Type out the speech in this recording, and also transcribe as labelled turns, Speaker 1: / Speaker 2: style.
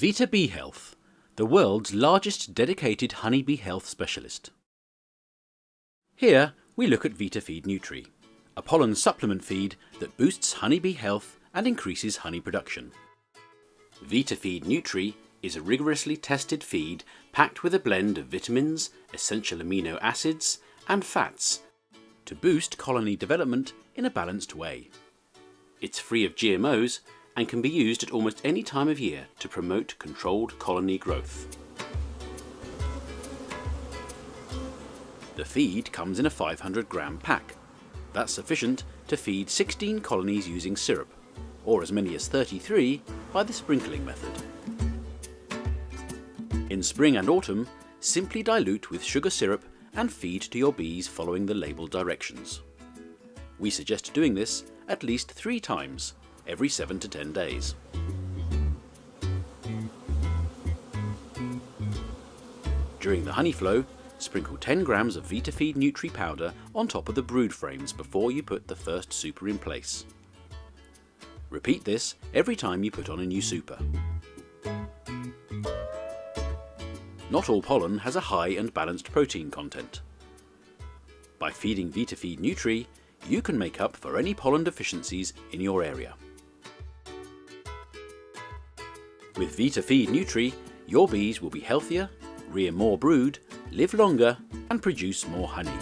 Speaker 1: Vita Bee Health, the world's largest dedicated honeybee health specialist. Here we look at VitaFeed Nutri, a pollen supplement feed that boosts honeybee health and increases honey production. VitaFeed Nutri is a rigorously tested feed packed with a blend of vitamins, essential amino acids and fats to boost colony development in a balanced way. It's free of GMOs and can be used at almost any time of year to promote controlled colony growth. The feed comes in a 500-gram pack. That's sufficient to feed 16 colonies using syrup, or as many as 33 by the sprinkling method. In spring and autumn, simply dilute with sugar syrup and feed to your bees following the label directions. We suggest doing this at least 3 times every 7 to 10 days. During the honey flow, sprinkle 10 grams of VitaFeed Nutri powder on top of the brood frames before you put the first super in place. Repeat this every time you put on a new super. Not all pollen has a high and balanced protein content. By feeding VitaFeed Nutri, you can make up for any pollen deficiencies in your area. With VitaFeed Nutri, your bees will be healthier, rear more brood, live longer and produce more honey.